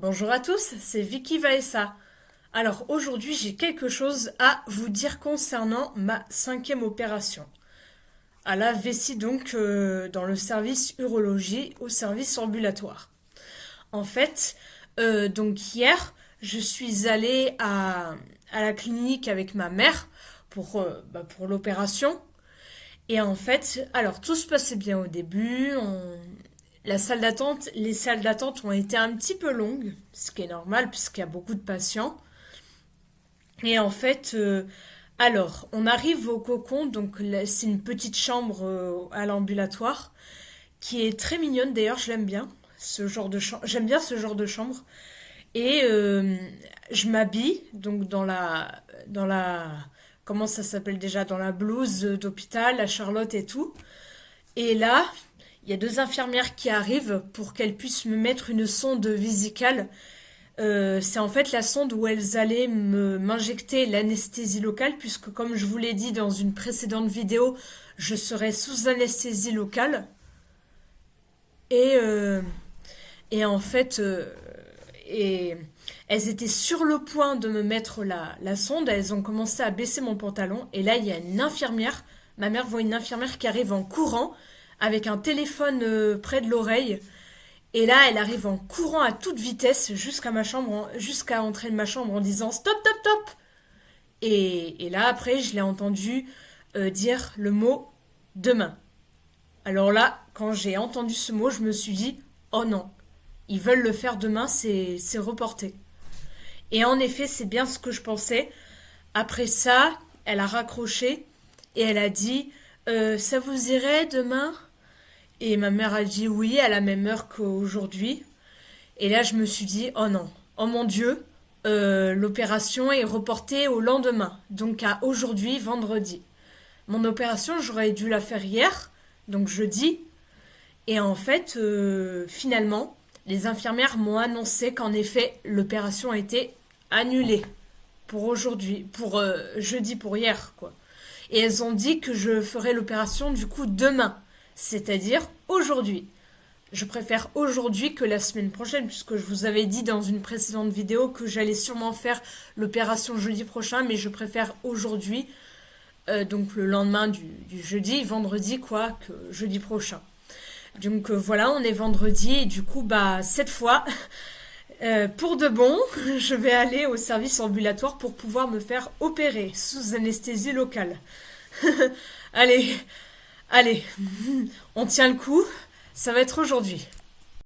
Bonjour à tous, c'est Vicky Vaessa. Alors aujourd'hui j'ai quelque chose à vous dire concernant ma cinquième opération. À la vessie donc dans le service urologie au service ambulatoire. En fait, donc hier je suis allée à la clinique avec ma mère pour l'opération. Et en fait, alors tout se passait bien au début. Les salles d'attente ont été un petit peu longues, ce qui est normal puisqu'il y a beaucoup de patients. Et en fait, alors, on arrive au cocon, donc là, c'est une petite chambre à l'ambulatoire qui est très mignonne. D'ailleurs, je l'aime bien, ce genre de chambre. J'aime bien ce genre de chambre. Et je m'habille donc comment ça s'appelle déjà, dans la blouse d'hôpital, la Charlotte et tout. Et là, il y a deux infirmières qui arrivent pour qu'elles puissent me mettre une sonde vésicale. C'est en fait la sonde où elles allaient m'injecter l'anesthésie locale, puisque comme je vous l'ai dit dans une précédente vidéo, je serais sous anesthésie locale. Et, euh, et en fait, et elles étaient sur le point de me mettre la sonde. Elles ont commencé à baisser mon pantalon. Et là, il y a une infirmière. Ma mère voit une infirmière qui arrive en courant avec un téléphone près de l'oreille. Et là, elle arrive en courant à toute vitesse jusqu'à ma chambre, jusqu'à l'entrée de ma chambre en disant stop, stop, stop. Et là, après, je l'ai entendu dire le mot demain. Alors là, quand j'ai entendu ce mot, je me suis dit oh non, ils veulent le faire demain, c'est reporté. Et en effet, c'est bien ce que je pensais. Après ça, elle a raccroché et elle a dit ça vous irait demain? Et ma mère a dit oui à la même heure qu'aujourd'hui. Et là, je me suis dit, oh non, oh mon Dieu, l'opération est reportée au lendemain, donc à aujourd'hui, vendredi. Mon opération, j'aurais dû la faire hier, donc jeudi. Et en fait, finalement, les infirmières m'ont annoncé qu'en effet, l'opération a été annulée pour aujourd'hui, pour jeudi, pour hier, quoi. Et elles ont dit que je ferai l'opération du coup demain, c'est-à-dire aujourd'hui. Je préfère aujourd'hui que la semaine prochaine, puisque je vous avais dit dans une précédente vidéo que j'allais sûrement faire l'opération jeudi prochain, mais je préfère aujourd'hui, donc le lendemain du jeudi, vendredi quoi, que jeudi prochain. Donc voilà, on est vendredi et du coup, bah cette fois, pour de bon, je vais aller au service ambulatoire pour pouvoir me faire opérer sous anesthésie locale. Allez, allez, on tient le coup, ça va être aujourd'hui.